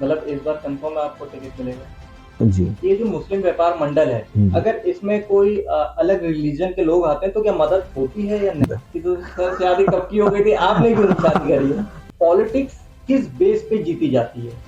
मतलब इस बार कंफर्म आपको टिकट मिलेगा जी। ये जो मुस्लिम व्यापार मंडल है, अगर इसमें कोई अलग रिलीजन के लोग आते हैं तो क्या मदद होती है या नहीं? कि तो सर शादी कब की हो गई थी, आपने क्यों नहीं शादी करी है? पॉलिटिक्स किस बेस पे जीती जाती है?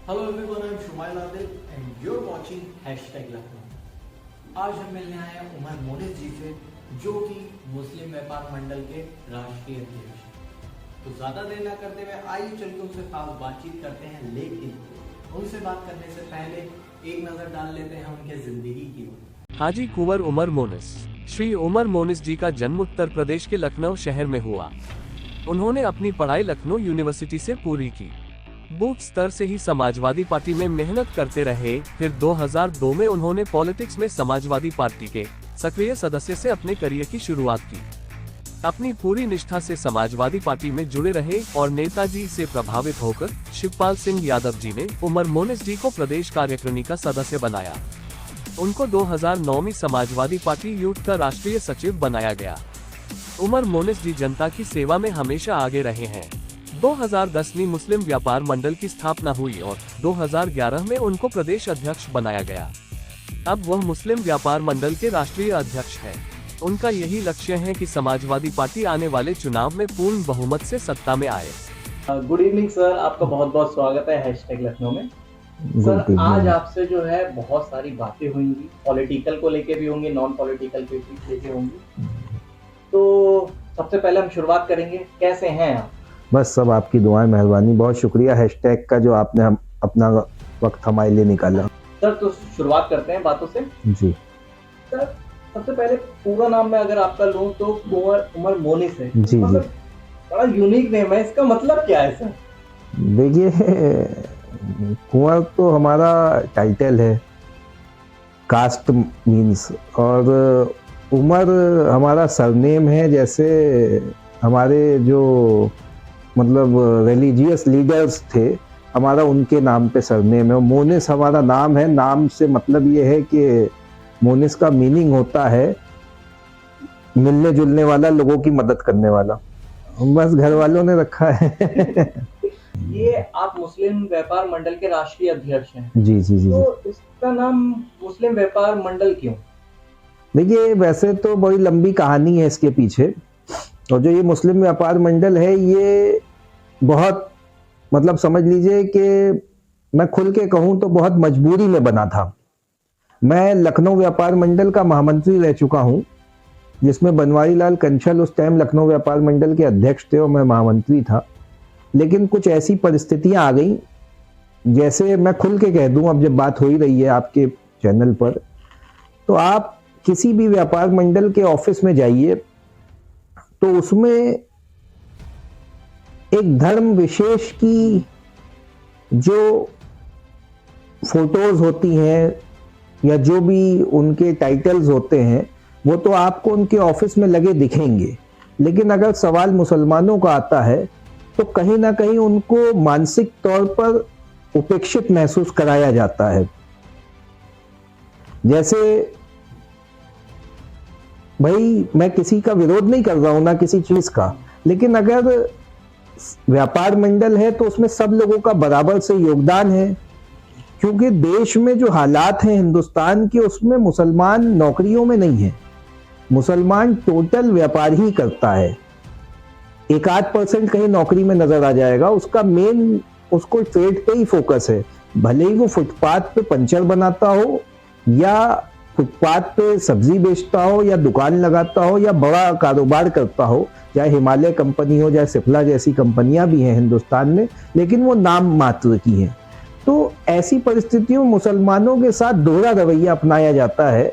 Hello everyone, I'm Shumail Adil and you're watching #Lucknow। आज हम मिलने आए हैं उमर मोनिस जी से, जो कि मुस्लिम व्यापार मंडल के राष्ट्रीय अध्यक्ष हैं। तो ज्यादा देर ना करते हुए आइए चल के उनसे खास बातचीत करते हैं, लेकिन उनसे बात करने से पहले एक नजर डाल लेते हैं उनके जिंदगी की ओर। हाजी कुंवर उमर मोनिस। श्री उमर मोनिस जी का जन्म उत्तर प्रदेश के लखनऊ शहर में हुआ। उन्होंने अपनी पढ़ाई लखनऊ यूनिवर्सिटी से पूरी की। बूथ स्तर से ही समाजवादी पार्टी में मेहनत करते रहे। फिर 2002 में उन्होंने पॉलिटिक्स में समाजवादी पार्टी के सक्रिय सदस्य से अपने करियर की शुरुआत की। अपनी पूरी निष्ठा से समाजवादी पार्टी में जुड़े रहे और नेताजी से प्रभावित होकर शिवपाल सिंह यादव जी ने उमर मोनिस जी को प्रदेश कार्यकारिणी का सदस्य बनाया। उनको 2009 में समाजवादी पार्टी यूथ का राष्ट्रीय सचिव बनाया गया। उमर मोनिस जी जनता की सेवा में हमेशा आगे रहे हैं। 2010 में मुस्लिम व्यापार मंडल की स्थापना हुई और 2011 में उनको प्रदेश अध्यक्ष बनाया गया। अब वह मुस्लिम व्यापार मंडल के राष्ट्रीय अध्यक्ष हैं। उनका यही लक्ष्य है कि समाजवादी पार्टी आने वाले चुनाव में पूर्ण बहुमत से सत्ता में आए। गुड इवनिंग सर, आपका बहुत बहुत स्वागत है #लखनऊ में। सर आज आपसे जो है बहुत सारी बातें होंगी, पॉलिटिकल को लेके भी होंगी, नॉन पॉलिटिकल पे भी लेके होंगी। तो सबसे पहले हम शुरुआत करेंगे, कैसे हैं आप? बस सब आपकी दुआएं, मेहरबानी, बहुत शुक्रिया हैशटैग का जो आपने अपना वक्त हमारे लिए निकाला। सर तो शुरुआत करते हैं बातों से। जी सर सबसे पहले पूरा नाम मैं अगर आपका लूं तो कुंवर उमर मोनिस है। जी मतलब जी। बड़ा यूनिक नेम है, इसका मतलब क्या है सर? देखिए, कुंवर तो हमारा टाइटल है, कास्ट मीन्स, और उमर हमारा सरनेम है। जैसे हमारे जो मतलब रिलीजियस लीडर्स थे, हमारा उनके नाम पे सरनेम है। मोनिस हमारा नाम है। नाम से मतलब ये है कि मोनिस का मीनिंग होता है मिलने जुलने वाला, लोगों की मदद करने वाला। बस घर वालों ने रखा है। ये आप मुस्लिम व्यापार मंडल के राष्ट्रीय अध्यक्ष हैं। जी जी जी। तो इसका नाम मुस्लिम व्यापार मंडल क्यों? देखिए, वैसे तो बड़ी लंबी कहानी है इसके पीछे। और जो ये मुस्लिम व्यापार मंडल है, ये बहुत मतलब समझ लीजिए कि मैं खुल के कहूँ तो बहुत मजबूरी में बना था। मैं लखनऊ व्यापार मंडल का महामंत्री रह चुका हूँ, जिसमें बनवारी लाल कंछल उस टाइम लखनऊ व्यापार मंडल के अध्यक्ष थे और मैं महामंत्री था। लेकिन कुछ ऐसी परिस्थितियां आ गई, जैसे मैं खुल के कह दूं, अब जब बात हो ही रही है आपके चैनल पर, तो आप किसी भी व्यापार मंडल के ऑफिस में जाइए तो उसमें एक धर्म विशेष की जो फोटोज होती हैं या जो भी उनके टाइटल्स होते हैं, वो तो आपको उनके ऑफिस में लगे दिखेंगे। लेकिन अगर सवाल मुसलमानों का आता है तो कहीं ना कहीं उनको मानसिक तौर पर उपेक्षित महसूस कराया जाता है। जैसे भाई, मैं किसी का विरोध नहीं कर रहा हूं ना किसी चीज का, लेकिन अगर व्यापार मंडल है तो उसमें सब लोगों का बराबर से योगदान है। क्योंकि देश में जो हालात हैं हिंदुस्तान के, उसमें मुसलमान नौकरियों में नहीं है। मुसलमान टोटल व्यापार ही करता है। 1-8% कहीं नौकरी में नजर आ जाएगा, उसका मेन उसको ट्रेड पे ही फोकस है। भले ही वो फुटपाथ पे पंचर बनाता हो, या फुटपाथ पे सब्जी बेचता हो, या दुकान लगाता हो, या बड़ा कारोबार करता हो, चाहे हिमालय कंपनी हो, चाहे सिप्ला जैसी कंपनियां भी हैं हिंदुस्तान में, लेकिन वो नाम मात्र की हैं। तो ऐसी परिस्थितियों में मुसलमानों के साथ दोहरा रवैया अपनाया जाता है।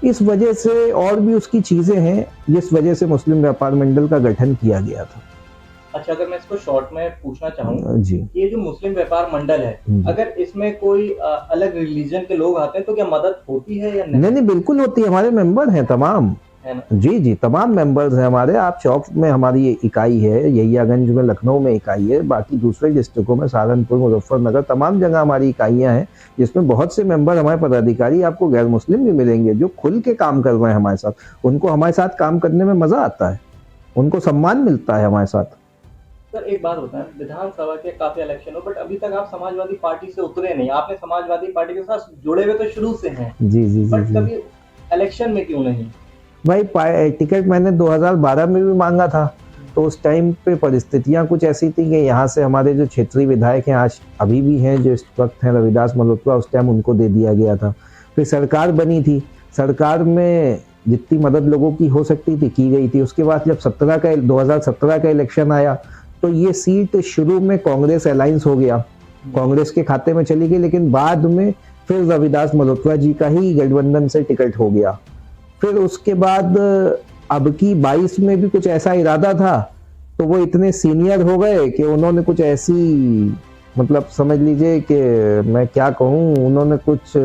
इस वजह से और भी उसकी चीजें हैं जिस वजह से मुस्लिम व्यापार मंडल का गठन किया गया था। अच्छा, अगर मैं इसको शॉर्ट में पूछना चाहूँ, जी, ये जो मुस्लिम व्यापार मंडल है, अगर इसमें कोई अलग रिलीजन के लोग आते हैं तो क्या मदद होती है या नहीं? नहीं, बिल्कुल होती है। हमारे मेंबर हैं तमाम, है ना? जी जी, तमाम मेंबर्स हैं हमारे। आप चौक में हमारी इकाई है, यहियागंज में, लखनऊ में इकाई है, बाकी दूसरे डिस्ट्रिक्टों में सहारनपुर, मुजफ्फरनगर, तमाम जगह हमारी इकाइयां हैं, जिसमें बहुत से मेंबर हमारे पदाधिकारी आपको गैर मुस्लिम भी मिलेंगे जो खुल के काम कर रहे हैं हमारे साथ। उनको हमारे साथ काम करने में मजा आता है, उनको सम्मान मिलता है हमारे साथ। सर एक बात होता है, विधानसभा के काफी इलेक्शन हो, बट अभी तक आप समाजवादी पार्टी से उतरे नहीं। आपने समाजवादी पार्टी के साथ जुड़े हुए तो शुरू से हैं, जी जी बट जी कभी इलेक्शन में क्यों नहीं? भाई, टिकट मैंने 2012 में भी मांगा था, तो उस टाइम पे परिस्थितियां कुछ ऐसी थी कि यहाँ से हमारे जो क्षेत्रीय विधायक हैं, आज अभी भी हैं, जो इस वक्त हैं रविदास मल्होत्रा, उस टाइम उनको दे दिया गया था। फिर सरकार बनी थी, सरकार में जितनी मदद लोगों की हो सकती थी की गई थी। उसके बाद जब 2017 का इलेक्शन आया तो ये सीट शुरू में कांग्रेस अलायंस हो गया, कांग्रेस के खाते में चली गई, लेकिन बाद में फिर रविदास मल्होत्रा जी का ही गठबंधन से टिकट हो गया। फिर उसके बाद अब की 22 में भी कुछ ऐसा इरादा था, तो वो इतने सीनियर हो गए कि उन्होंने कुछ ऐसी, मतलब समझ लीजिए कि मैं क्या कहूँ, उन्होंने कुछ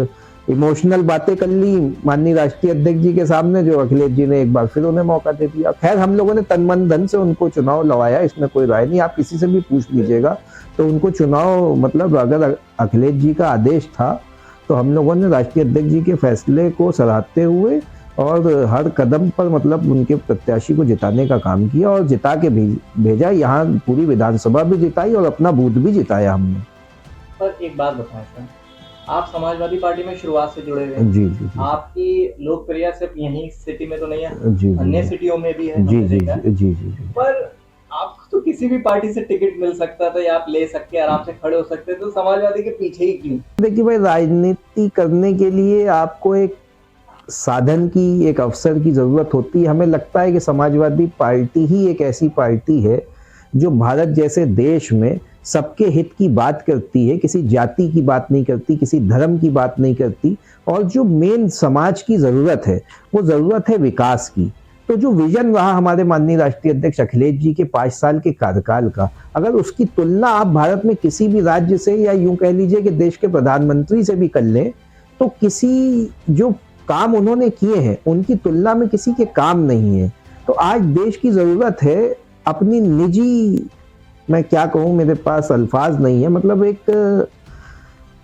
इमोशनल बातें कर ली माननीय राष्ट्रीय अध्यक्ष जी के सामने, जो अखिलेश जी ने एक बार फिर उन्हें मौका दे दिया। खैर, हम लोगों ने तन मन धन से उनको चुनाव लड़वाया, इसमें कोई राय नहीं। आप किसी से भी पूछ लीजिएगा तो उनको चुनाव, मतलब अगर अखिलेश जी का आदेश था तो हम लोगों ने राष्ट्रीय अध्यक्ष जी के फैसले को सराहते हुए और हर कदम पर मतलब उनके प्रत्याशी को जिताने का काम किया और जिता के भेजा। यहाँ पूरी विधानसभा भी जिताई और अपना बूथ भी जिताया हमने। पर एक बात बताएं सर, आप समाजवादी पार्टी में शुरुआत से जुड़े हुए हैं। जी जी जी। आपकी लोकप्रियता सिर्फ यही सिटी में तो नहीं है, जी अन्य सिटियों में भी है। जी जी जी जी जी। पर आपको तो किसी भी पार्टी से टिकट मिल सकता था या आप ले सकते, आराम से खड़े हो सकते, तो समाजवादी के पीछे ही क्यों? देखिए भाई, राजनीति करने के लिए आपको एक साधन की, एक अवसर की जरूरत होती है। हमें लगता है कि समाजवादी पार्टी ही एक ऐसी पार्टी है जो भारत जैसे देश में सबके हित की बात करती है, किसी जाति की बात नहीं करती, किसी धर्म की बात नहीं करती, और जो मेन समाज की जरूरत है वो जरूरत है विकास की। तो जो विजन रहा हमारे माननीय राष्ट्रीय अध्यक्ष अखिलेश जी के 5 साल के कार्यकाल का, अगर उसकी तुलना आप भारत में किसी भी राज्य से, या यूं कह लीजिए कि देश के प्रधानमंत्री से भी कर लें, तो किसी जो काम उन्होंने किए हैं उनकी तुलना में किसी के काम नहीं है। तो आज देश की जरूरत है अपनी निजी, मैं क्या कहूँ, मेरे पास अल्फाज नहीं है, मतलब एक,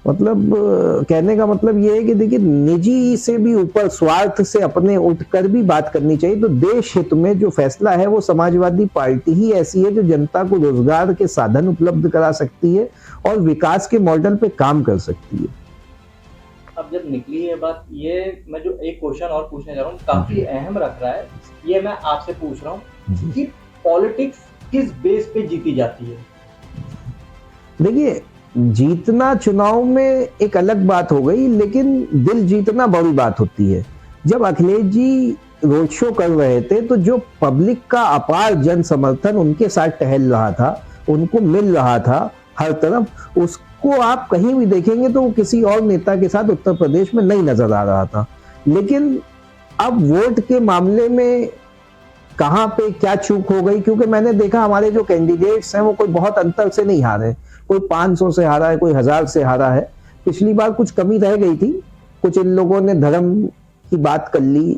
मतलब कहने का मतलब ये है कि देखिए, निजी से भी ऊपर, स्वार्थ से अपने उठकर भी बात करनी चाहिए। तो देश हित में जो फैसला है वो समाजवादी पार्टी ही ऐसी है जो जनता को रोजगार के साधन उपलब्ध करा सकती है और विकास के मॉडल पे काम कर सकती है। अब जब निकली ये बात, ये मैं जो एक क्वेश्चन और पूछने जा रहा हूँ, काफी अहम रख रहा है, ये मैं आपसे पूछ रहा हूँ कि पॉलिटिक्स किस बेस पे जीती जाती है? देखिए, जीतना चुनाव में एक अलग बात हो गई, लेकिन दिल जीतना बड़ी बात होती है। जब अखिलेश जी रोड शो कर रहे थे तो जो पब्लिक का अपार जन समर्थन उनके साथ टहल रहा था, उनको मिल रहा था हर तरफ, उसको आप कहीं भी देखेंगे तो वो किसी और नेता के साथ उत्तर प्रदेश में नहीं नजर आ रहा था। लेकिन अब वोट के मामले में कहाँ पे क्या चूक हो गई, क्योंकि मैंने देखा हमारे जो कैंडिडेट्स हैं वो कोई बहुत अंतर से नहीं हारे, कोई 500 से हारा है, कोई 1000 से हारा है। पिछली बार कुछ कमी रह गई थी, कुछ इन लोगों ने धर्म की बात कर ली,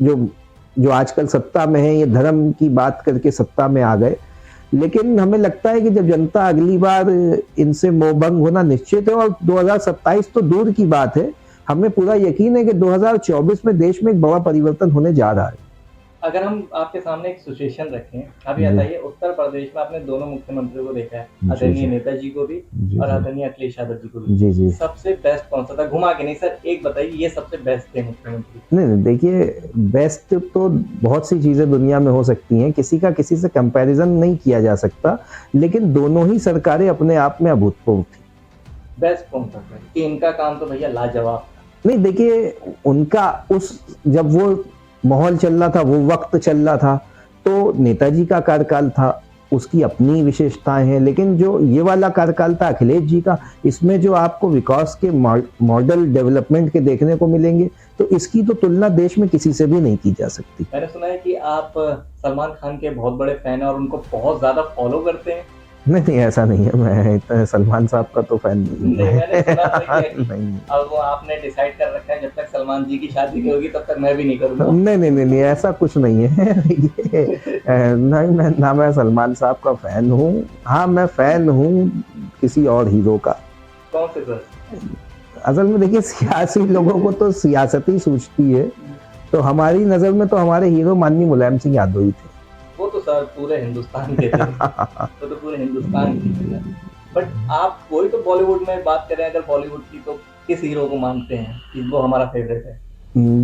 जो आजकल सत्ता में है, ये धर्म की बात करके सत्ता में आ गए। लेकिन हमें लगता है कि जब जनता अगली बार इनसे मोहभंग होना निश्चित है, और 2027 तो दूर की बात है, हमें पूरा यकीन है कि 2024 में देश में एक बड़ा परिवर्तन होने जा रहा है। अगर हम आपके सामने एक सिचुएशन रखें, अभी बताइए, उत्तर प्रदेश में आपने दोनों मुख्यमंत्रियों को देखा है, आदरणीय नेताजी को भी और आदरणीय अखिलेश यादव जी को भी। जी जी। सबसे बेस्ट कौन सा था? घुमा के नहीं सर, एक बताइए, ये सबसे बेस्ट थे मुख्यमंत्री। नहीं, देखिए, बेस्ट तो बहुत सी चीजें दुनिया में हो सकती हैं, किसी का किसी से कंपैरिजन नहीं किया जा सकता, लेकिन दोनों ही सरकारें अपने आप में अभूतपूर्व थी। बेस्ट कौन सा था कि इनका काम तो भैया लाजवाब था? नहीं, देखिए, उनका उस, जब वो माहौल चल रहा था, वो वक्त चल रहा था, तो नेताजी का कार्यकाल था, उसकी अपनी विशेषताएं हैं। लेकिन जो ये वाला कार्यकाल था अखिलेश जी का, इसमें जो आपको विकास के मॉडल डेवलपमेंट के देखने को मिलेंगे, तो इसकी तो तुलना देश में किसी से भी नहीं की जा सकती। मैंने सुना है कि आप सलमान खान के बहुत बड़े फैन हैं और उनको बहुत ज्यादा फॉलो करते हैं। नहीं नहीं, ऐसा नहीं है, मैं इतना सलमान साहब का तो फैन नहीं हूँ। मैंने सुना था कि नहीं अब वो आपने डिसाइड कर रखा है जब तक सलमान जी की शादी नहीं होगी तब तक मैं भी नहीं करूंगा। नहीं नहीं नहीं नहीं, ऐसा कुछ नहीं है। नहीं, मैं सलमान साहब का फैन हूँ। हाँ, मैं फैन हूँ किसी और हीरो का। कौन से सर? असल में देखिए, सियासी लोगों को तो सियासत ही सूझती है, तो हमारी नजर में तो हमारे हीरो माननीय मुलायम सिंह यादव ही थे। वो तो सर पूरे हिंदुस्तान के थे। वो तो पूरे हिंदुस्तान के थे। बट आप वही तो बॉलीवुड में बात करें अगर बॉलीवुड की, तो किस हीरो को मानते हैं कि वो हमारा फेवरेट है?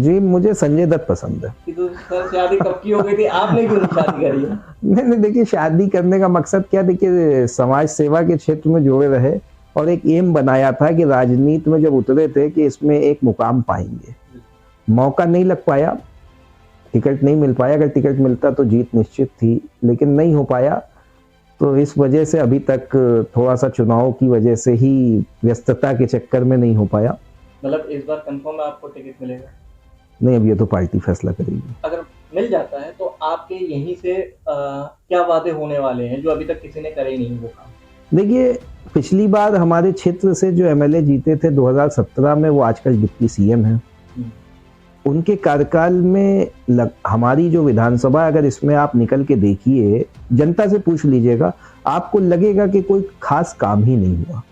जी, मुझे संजय दत्त पसंद है। कि तो सर शादी कब की हो गई थी, आपने क्यों नहीं शादी करी है? नहीं, देखिए, शादी करने का मकसद क्या, देखिए, समाज सेवा के क्षेत्र में जुड़े रहे और एक एम बनाया था कि राजनीति में जब उतरे थे कि इसमें एक मुकाम पाएंगे। मौका नहीं लग पाया, टिकट नहीं मिल पाया। अगर टिकट मिलता तो जीत निश्चित थी, लेकिन नहीं हो पाया। तो इस वजह से अभी तक थोड़ा सा चुनाव की वजह से ही व्यस्तता के चक्कर में नहीं हो पाया। मतलब इस बार कंफर्म है आपको टिकट मिलेगा? नहीं, अब ये तो पार्टी फैसला करेगी। अगर मिल जाता है तो आपके यहीं से क्या वादे होने वाले हैं जो अभी तक किसी ने करे ही नहीं वो काम? देखिए, पिछली बार हमारे क्षेत्र से जो एमएलए जीते थे 2017 में, वो आजकल डिप्टी सीएम हैं। उनके कार्यकाल में हमारी जो विधानसभा, अगर इसमें आप निकल के देखिए, जनता से पूछ लीजिएगा, आपको लगेगा कि कोई खास काम ही नहीं हुआ।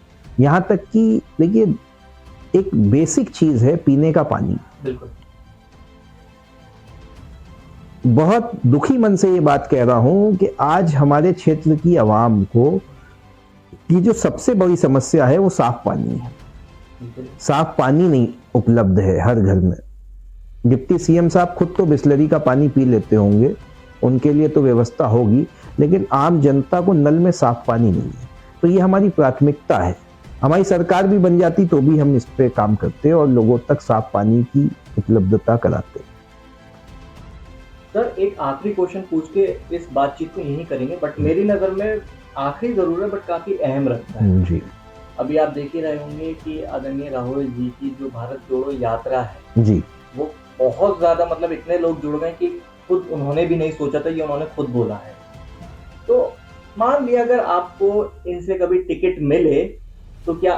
यहाँ तक कि देखिए, एक बेसिक चीज है पीने का पानी। बिल्कुल। बहुत दुखी मन से ये बात कह रहा हूं कि आज हमारे क्षेत्र की आवाम को की जो सबसे बड़ी समस्या है वो साफ पानी है। साफ पानी नहीं उपलब्ध है हर घर में। डिप्टी सीएम साहब खुद तो बिस्लरी का पानी पी लेते होंगे, उनके लिए तो व्यवस्था होगी, लेकिन आम जनता को नल में साफ पानी नहीं है। तो ये हमारी प्राथमिकता है। हमारी सरकार भी बन जाती तो भी हम इस पे काम करते और लोगों तक साफ पानी की उपलब्धता कराते। सर, एक आखिरी क्वेश्चन पूछ के इस बातचीत को यही करेंगे, बट मेरी नज़र में आखिरी ज़रूर है बट काफ़ी अहम रखता है जी। अभी आप देख ही रहे होंगे कि आदरणीय राहुल जी की जो भारत जोड़ो यात्रा है जी, वो बहुत ज़्यादा, मतलब इतने लोग जुड़ गए कि खुद उन्होंने भी नहीं सोचा था, ये उन्होंने खुद बोला है। तो मान लिया अगर आपको इनसे कभी टिकट मिले तो क्या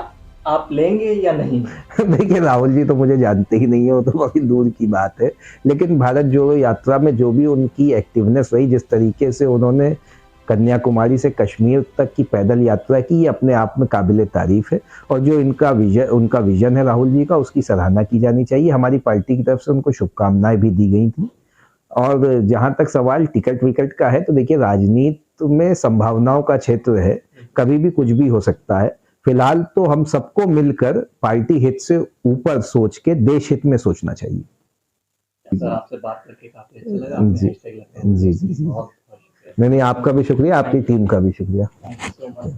आप लेंगे या नहीं? देखिए, राहुल जी तो मुझे जानते ही नहीं है, वो तो काफी दूर की बात है। लेकिन भारत जोड़ो यात्रा में जो भी उनकी एक्टिवनेस रही, जिस तरीके से उन्होंने कन्याकुमारी से कश्मीर तक की पैदल यात्रा की, ये अपने आप में काबिले तारीफ है। और जो उनका विजन है राहुल जी का, उसकी सराहना की जानी चाहिए। हमारी पार्टी की तरफ से उनको शुभकामनाएं भी दी गई थी। और जहां तक सवाल टिकट विकट का है, तो देखिए, राजनीति में संभावनाओं का क्षेत्र है, कभी भी कुछ भी हो सकता है। फिलहाल तो हम सबको मिलकर पार्टी हित से ऊपर सोच के देश हित में सोचना चाहिए। सर, आपसे बात करके काफी अच्छा लगा। जी जी जी, बहुत शुक्रिया। नहीं, आपका भी शुक्रिया, आपकी टीम का भी शुक्रिया। Thank you so much.